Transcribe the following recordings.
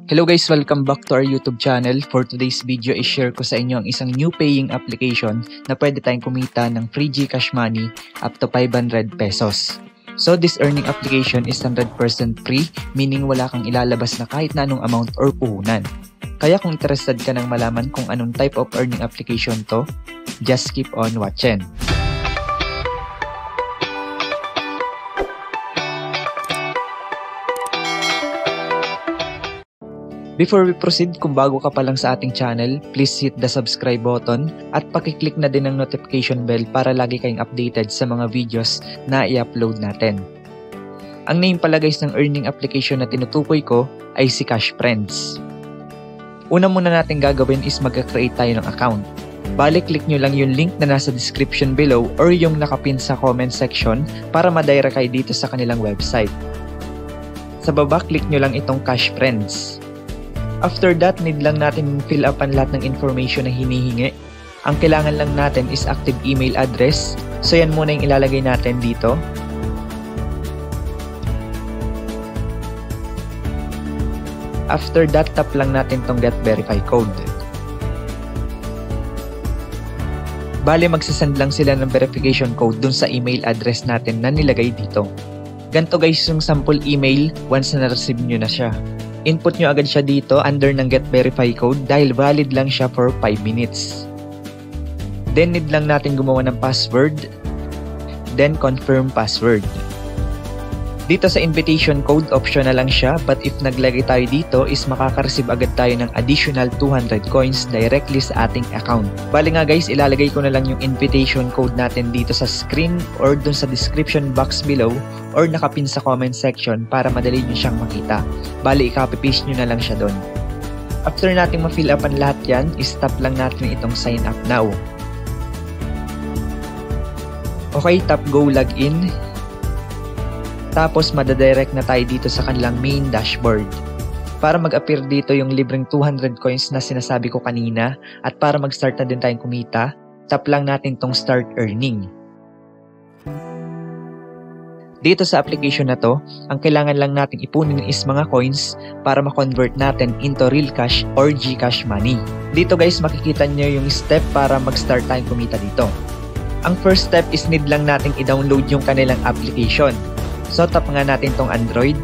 Hello guys, welcome back to our YouTube channel. For today's video, i-share ko sa inyo ang isang new paying application na pwede tayong kumita ng free GCash money up to 500 pesos. So this earning application is 100% free, meaning wala kang ilalabas na kahit na anong amount or puhunan. Kaya kung interested ka nang malaman kung anong type of earning application to, just keep on watching. Before we proceed, kung bago ka pa lang sa ating channel, please hit the subscribe button at pakiclick na din ang notification bell para lagi kayong updated sa mga videos na i-upload natin. Ang name pala guys ng earning application na tinutukoy ko ay si Cash Friends. Una muna natin gagawin is mag-create tayo ng account. Bali, click nyo lang yung link na nasa description below or yung nakapin sa comment section para madirect kayo dito sa kanilang website. Sa baba, click nyo lang itong Cash Friends. After that, need lang natin fill up ang lahat ng information na hinihingi. Ang kailangan lang natin is active email address. So yan muna yung ilalagay natin dito. After that, tap lang natin tong get verify code. Bale, magsasend lang sila ng verification code dun sa email address natin na nilagay dito. Ganto guys yung sample email once na na-receive nyo na siya. Input nyo agad siya dito under ng get verify code dahil valid lang siya for 5 minutes. Then need lang natin gumawa ng password. Then confirm password. Dito sa invitation code, optional lang siya, but if naglagay tayo dito is makaka-receive agad tayo ng additional 200 coins directly sa ating account. Bali nga guys, ilalagay ko na lang yung invitation code natin dito sa screen or dun sa description box below or nakapin sa comment section para madali nyo siyang makita. Bali, i-copy-paste nyo na lang siya dun. After natin ma-fill up ang lahat yan, is-tap lang natin itong sign up now. Okay, tap go login. Tapos madadirect na tayo dito sa kanilang main dashboard. Para mag-appear dito yung libreng 200 coins na sinasabi ko kanina at para mag-start na din tayong kumita, tap lang natin tong start earning. Dito sa application na to, ang kailangan lang natin ipunin is mga coins para ma-convert natin into real cash or GCash money. Dito guys, makikita nyo yung step para mag-start tayong kumita dito. Ang first step is need lang natin i-download yung kanilang application. So, tap nga natin tong Android.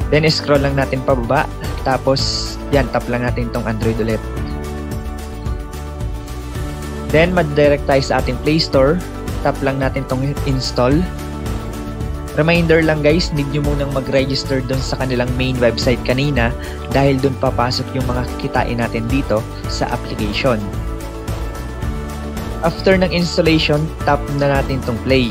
Then, scroll lang natin pababa. Tapos, yan, tap lang natin tong Android ulit. Then, mag-direct tayo sa ating Play Store. Tap lang natin tong install. Reminder lang guys, need nyo munang mag-register dun sa kanilang main website kanina dahil dun papasok yung mga kikitain natin dito sa application. After ng installation, tap na natin itong play.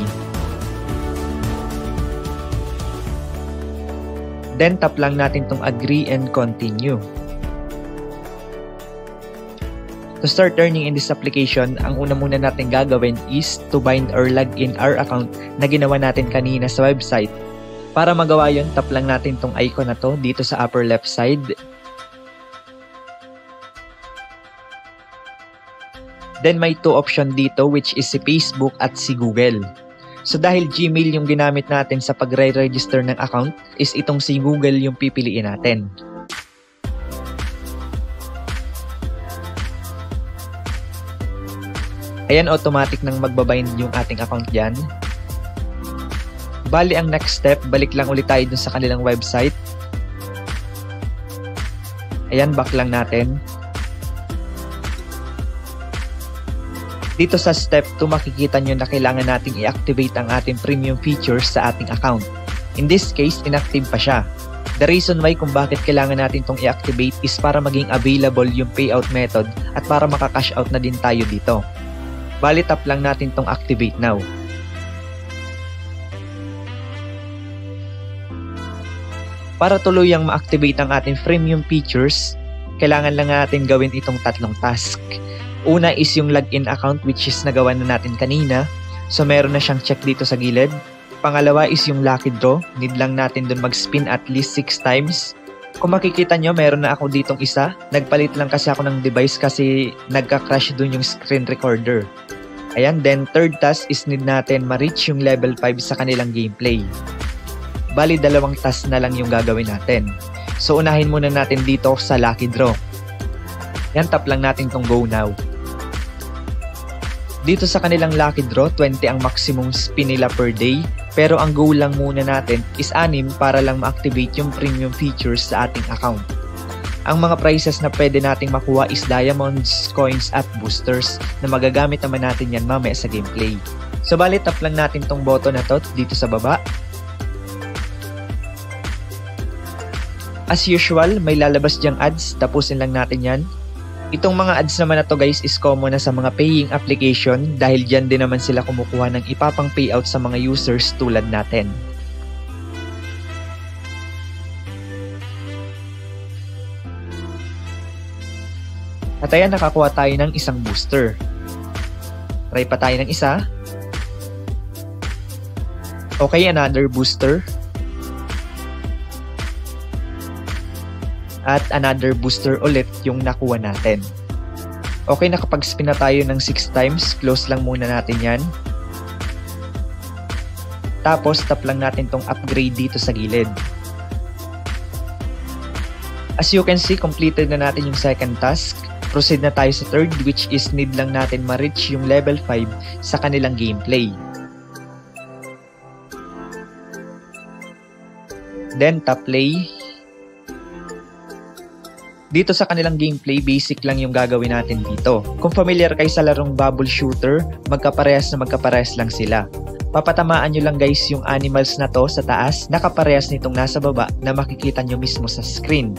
Then, tap lang natin itong agree and continue. To start earning in this application, ang una muna natin gagawin is to bind or log in our account na ginawa natin kanina sa website. Para magawa yun, tap lang natin itong icon na to dito sa upper left side. Then may two option dito which is si Facebook at si Google. So dahil Gmail yung ginamit natin sa pagre-register ng account, is itong si Google yung pipiliin natin. Ayan, automatic nang magbabind yung ating account dyan. Bali ang next step, balik lang ulit tayo dun sa kanilang website. Ayan, back lang natin. Dito sa step 2, makikita nyo na kailangan nating i-activate ang ating premium features sa ating account. In this case, inactive pa siya. The reason why kung bakit kailangan natin itong i-activate is para maging available yung payout method at para maka-cash out na din tayo dito. Bali, tap lang natin itong activate now. Para tuluyang ma-activate ang ating premium features, kailangan lang natin gawin itong tatlong task. Una is yung login account which is nagawa na natin kanina. So meron na siyang check dito sa gilid. Pangalawa is yung lucky draw. Need lang natin dun mag-spin at least 6 times. Kung makikita nyo, meron na ako ditong isa. Nagpalit lang kasi ako ng device kasi nagka-crash dun yung screen recorder. Ayan, then third task is need natin ma-reach yung level 5 sa kanilang gameplay. Bali, 2 task na lang yung gagawin natin. So, unahin muna natin dito sa Lucky Draw. Yan, tap lang natin tong Go Now. Dito sa kanilang Lucky Draw, 20 ang maximum spin nila per day. Pero ang goal lang muna natin is 6 para lang ma-activate yung premium features sa ating account. Ang mga prizes na pwede nating makuha is diamonds, coins, at boosters na magagamit naman natin yan mamaya sa gameplay. So bali, tap lang natin tong button na to dito sa baba. As usual, may lalabas dyang ads, tapusin lang natin yan. Itong mga ads naman na to guys is common na sa mga paying application dahil dyan din naman sila kumukuha ng ipapang payout sa mga users tulad natin. At ayan, nakakuha tayo ng isang booster. Try pa tayo ng isa. Okay, another booster. At another booster ulit yung nakuha natin. Okay, nakapag-spin na tayo ng 6 times. Close lang muna natin yan. Tapos, tap lang natin tong upgrade dito sa gilid. As you can see, completed na natin yung second task. Proceed na tayo sa third, which is need lang natin ma-reach yung level 5 sa kanilang gameplay. Then, tap play. Dito sa kanilang gameplay, basic lang yung gagawin natin dito. Kung familiar kayo sa larong bubble shooter, magkaparehas lang sila. Papatamaan nyo lang guys yung animals na to sa taas, nakaparehas nitong nasa baba na makikita nyo mismo sa screen.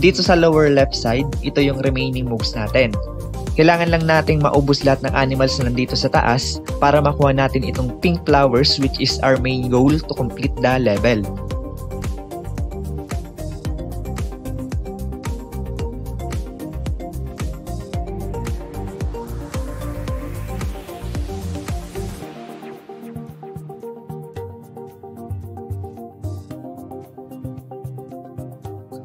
Dito sa lower left side, ito yung remaining moves natin. Kailangan lang nating maubos lahat ng animals na nandito sa taas para makuha natin itong pink flowers, which is our main goal to complete the level.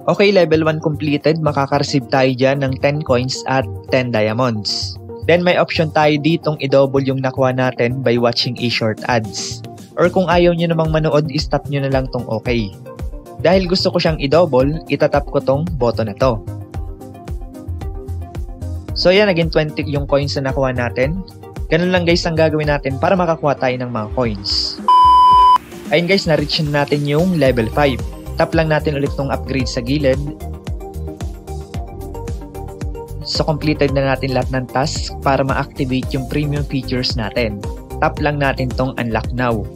Okay, level 1 completed, makaka-receive tayo dyan ng 10 coins at 10 diamonds. Then may option tayo ditong i-double yung nakuha natin by watching a short ads. Or kung ayaw nyo namang manood, i-stop nyo na lang tong okay. Dahil gusto ko siyang i-double, itatap ko tong button na to. So yan, naging 20 yung coins na nakuha natin. Ganun lang guys ang gagawin natin para makakuha tayo ng mga coins. Ayun guys, na-reach na natin yung level 5. Tap lang natin ulit tong upgrade sa gilid. So completed na natin lahat ng tasks para ma-activate yung premium features natin. Tap lang natin tong unlock now.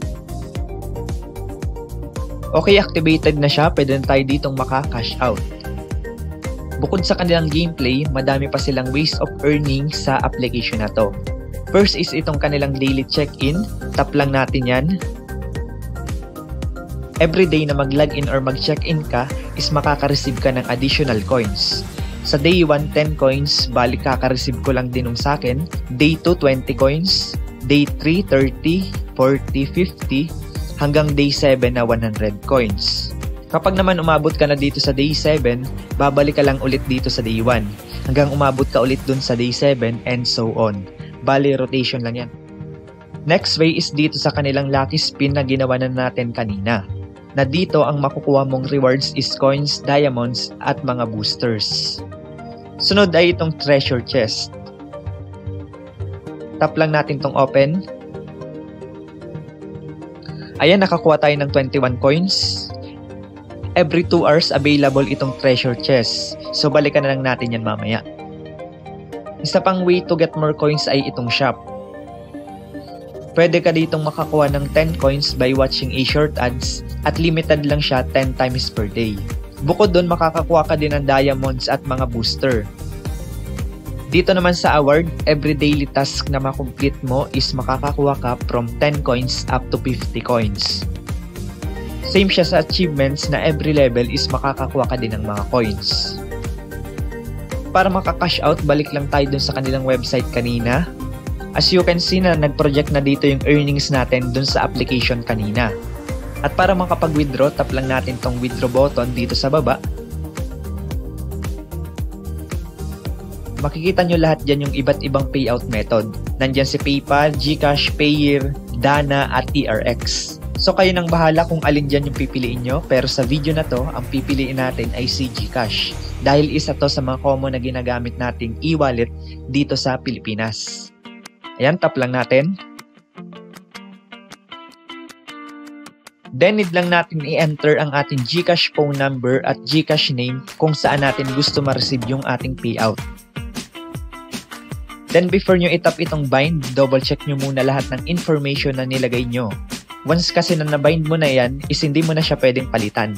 Okay, activated na siya. Pwede na tayo ditong maka-cash out. Bukod sa kanilang gameplay, madami pa silang ways of earning sa application na to. First is itong kanilang daily check-in. Tap lang natin yan. Everyday na mag-login or mag-check-in ka is makaka-receive ka ng additional coins. Sa day 1, 10 coins, balik kaka-receive ko lang din sa akin. Day 2, 20 coins. Day 3, 30, 40, 50, hanggang day 7 na 100 coins. Kapag naman umabot ka na dito sa day 7, babalik ka lang ulit dito sa day 1, hanggang umabot ka ulit dun sa day 7 and so on. Bali, rotation lang yan. Next way is dito sa kanilang lucky spin na ginawa na natin kanina. Na dito ang makukuha mong rewards is coins, diamonds, at mga boosters. Sunod ay itong treasure chest. Tap lang natin tong open. Ayan, nakakuha tayo ng 21 coins. Every 2 hours available itong treasure chest. So balikan na lang natin yan mamaya. Isa pang way to get more coins ay itong shop. Pwede ka ditong makakuha ng 10 coins by watching a short ads at limited lang siya 10 times per day. Bukod dun, makakakuha ka din ng diamonds at mga booster. Dito naman sa award, every daily task na makomplete mo is makakakuha ka from 10 coins up to 50 coins. Same siya sa achievements na every level is makakakuha ka din ng mga coins. Para maka-cash out, balik lang tayo dun sa kanilang website kanina. As you can see na nag-project na dito yung earnings natin dun sa application kanina. At para makapag-withdraw, tap lang natin tong withdraw button dito sa baba. Makikita nyo lahat dyan yung iba't ibang payout method. Nandyan si PayPal, GCash, Payeer, Dana at TRX. So kayo nang bahala kung alin dyan yung pipiliin nyo, pero sa video na to, ang pipiliin natin ay si GCash dahil isa to sa mga common na ginagamit nating e-wallet dito sa Pilipinas. Ayan, tap lang natin. Then need lang natin i-enter ang ating GCash phone number at GCash name kung saan natin gusto ma-receive yung ating payout. Then before nyo itap itong bind, double check nyo muna lahat ng information na nilagay nyo. Once kasi na nabind mo na yan, is hindi mo na siya pwedeng palitan.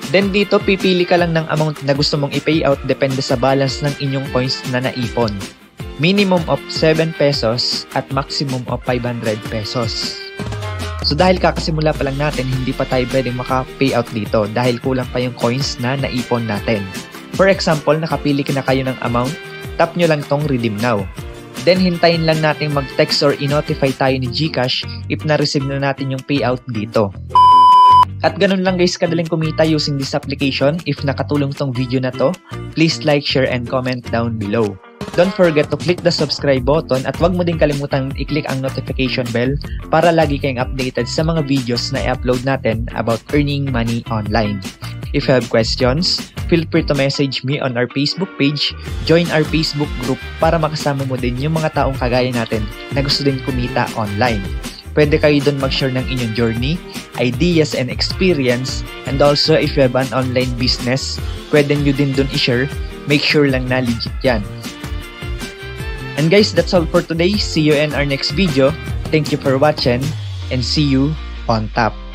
Then dito, pipili ka lang ng amount na gusto mong i-payout depende sa balance ng inyong coins na naipon. Minimum of 7 pesos at maximum of 500 pesos. So dahil kakasimula pa lang natin, hindi pa tayo pwedeng maka-payout dito dahil kulang pa yung coins na naipon natin. For example, nakapili ka na kayo ng amount, tap nyo lang tong redeem now. Then hintayin lang natin mag-text or i-notify tayo ni GCash if na-receive na natin yung payout dito. At ganun lang guys kadaling kumita using this application. If nakatulong tong video na to, please like, share, and comment down below. Don't forget to click the subscribe button at wag mo din kalimutan i-click ang notification bell para lagi kayong updated sa mga videos na i-upload natin about earning money online. If you have questions, feel free to message me on our Facebook page, join our Facebook group para makasama mo din yung mga taong kagaya natin na gusto din kumita online. Pwede kayo doon mag-share ng inyong journey, ideas and experience, and also if you have an online business, pwede nyo din doon i-share, make sure lang na legit yan. And guys, that's all for today. See you in our next video. Thank you for watching and see you on top.